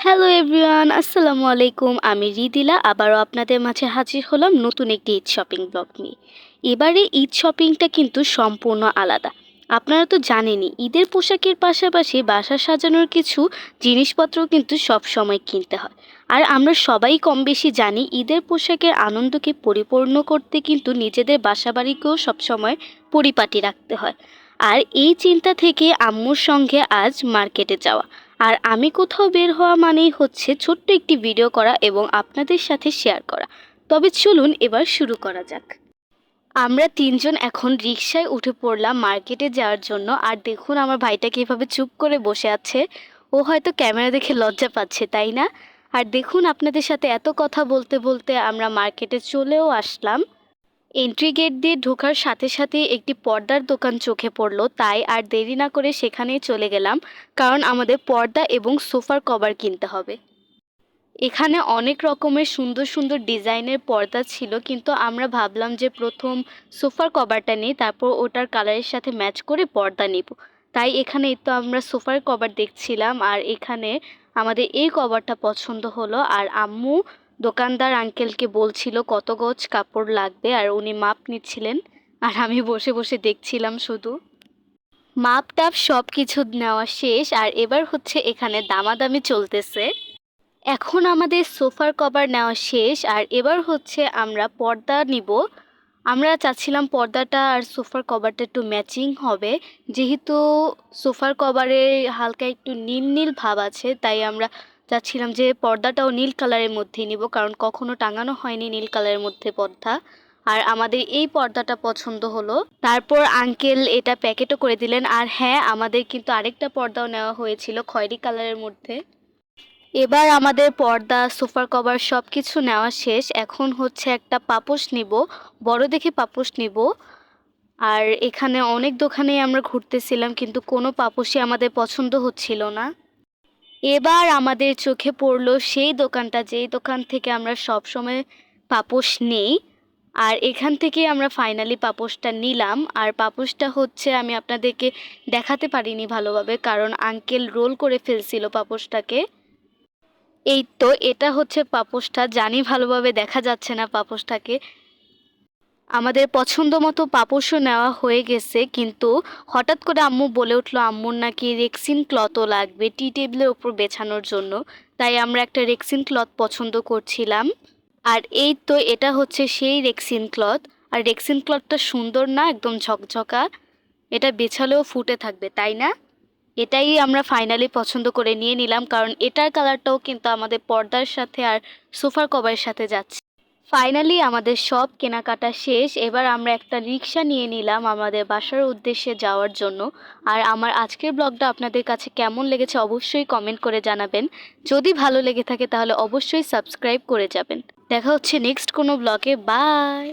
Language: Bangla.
হ্যালো এভরিওয়ান, আসসালামু আলাইকুম। আমি রিদিলা আবারও আপনাদের মাঝে হাজির হলাম নতুন একটি ঈদ শপিং ব্লগ নিয়ে। এবারে ঈদ শপিংটা কিন্তু সম্পূর্ণ আলাদা। আপনারা তো জানেনই, ঈদের পোশাকের পাশাপাশি বাসা সাজানোর কিছু জিনিসপত্রও কিন্তু সব সময় কিনতে হয়। আর আমরা সবাই কম বেশি জানি ঈদের পোশাকের আনন্দকে পরিপূর্ণ করতে কিন্তু নিজেদের বাসাবাড়িকেও সবসময় পরিপাটি রাখতে হয়। আর এই চিন্তা থেকে আম্মুর সঙ্গে আজ মার্কেটে যাওয়া। আর আমি কোথাও বের হওয়া মানেই হচ্ছে ছোট্ট একটি ভিডিও করা এবং আপনাদের সাথে শেয়ার করা। তবে চলুন এবার শুরু করা যাক। আমরা তিনজন এখন রিকশায় উঠে পড়লাম মার্কেটে যাওয়ার জন্য। আর দেখুন আমার ভাইটা কীভাবে চুপ করে বসে আছে। ও হয়তো ক্যামেরা দেখে লজ্জা পাচ্ছে, তাই না? আর দেখুন আপনাদের সাথে এত কথা বলতে বলতে আমরা মার্কেটে চলেও আসলাম। এন্ট্রি গেট দিয়ে ঢোকার সাথে সাথে একটি পর্দার দোকান চোখে পড়লো, তাই আর দেরি না করে সেখানেই চলে গেলাম, কারণ আমাদের পর্দা এবং সোফার কভার কিনতে হবে। এখানে অনেক রকমের সুন্দর সুন্দর ডিজাইনের পর্দা ছিল, কিন্তু আমরা ভাবলাম যে প্রথম সোফার কভারটা নিই, তারপর ওটার কালারের সাথে ম্যাচ করে পর্দা নিব। তাই এখানে তো আমরা সোফার কভার দেখছিলাম, আর এখানে আমাদের এই কভারটা পছন্দ হলো। আর আম্মু দোকানদার আঙ্কেলকে বলছিল কত গজ কাপড় লাগবে, আর উনি মাপ নিচ্ছিলেন। আর আমি বসে বসে দেখছিলাম শুধু। মাপ টাপ সব কিছু নেওয়া শেষ, আর এবার হচ্ছে এখানে দামাদামি চলতেছে। এখন আমাদের সোফার কভার নেওয়া শেষ, আর এবার হচ্ছে আমরা পর্দা নিব। আমরা চাচ্ছিলাম পর্দাটা আর সোফার কভারটা একটু ম্যাচিং হবে, যেহেতু সোফার কভারে হালকা একটু নীল নীল ভাব আছে, তাই আমরা চাচ্ছিলাম যে পর্দাটাও নীল কালারের মধ্যেই নিব, কারণ কখনো টাঙানো হয়নি নীল কালারের মধ্যে পর্দা। আর আমাদের এই পর্দাটা পছন্দ হলো। তারপর আঙ্কেল এটা প্যাকেটও করে দিলেন। আর হ্যাঁ, আমাদের কিন্তু আরেকটা পর্দাও নেওয়া হয়েছিল খয়েরি কালারের মধ্যে। এবার আমাদের পর্দা সোফার কভার সব কিছু নেওয়া শেষ। এখন হচ্ছে একটা পাপোশ নিব, বড় দেখে পাপোশ নিব। আর এখানে অনেক দোকানেই আমরা ঘুরতেছিলাম, কিন্তু কোনো পাপোশই আমাদের পছন্দ হচ্ছিল না। এবার আমাদের চোখে পড়লো সেই দোকানটা, যেই দোকান থেকে আমরা সব সময় পাপোশ নেই। আর এখান থেকে আমরা ফাইনালি পাপোশটা নিলাম। আর পাপোশটা হচ্ছে আমি আপনাদেরকে দেখাতে পারিনি ভালোভাবে, কারণ আঙ্কেল রোল করে ফেলছিল পাপোশটাকে। এই তো এটা হচ্ছে পাপোশটা, জানি ভালোভাবে দেখা যাচ্ছে না পাপোশটাকে। আমাদের পছন্দ মতো পাপোশও নেওয়া হয়ে গেছে, কিন্তু হঠাৎ করে আম্মু বলে উঠলো আম্মুর নাকি রেক্সিন ক্লথও লাগবে টি টেবিলের ওপর বেছানোর জন্য। তাই আমরা একটা রেক্সিন ক্লথ পছন্দ করছিলাম। আর এই তো এটা হচ্ছে সেই রেক্সিন ক্লথ। আর রেক্সিন ক্লথটা সুন্দর না, একদম ঝকঝকা। এটা বেছালেও ফুটে থাকবে, তাই না? এটাই আমরা ফাইনালি পছন্দ করে নিয়ে নিলাম, কারণ এটার কালারটাও কিন্তু আমাদের পর্দার সাথে আর সোফার কভারের সাথে যাচ্ছে। ফাইনালি আমাদের সব কেনাকাটা শেষ। এবার আমরা একটা রিক্সা নিয়ে নিলাম আমাদের বাসার উদ্দেশ্যে যাওয়ার জন্য। আর আমার আজকের ব্লগটা আপনাদের কাছে কেমন লেগেছে অবশ্যই কমেন্ট করে জানাবেন। যদি ভালো লেগে থাকে তাহলে অবশ্যই সাবস্ক্রাইব করে যাবেন। দেখা হচ্ছে নেক্সট কোনো ব্লগে। বাই।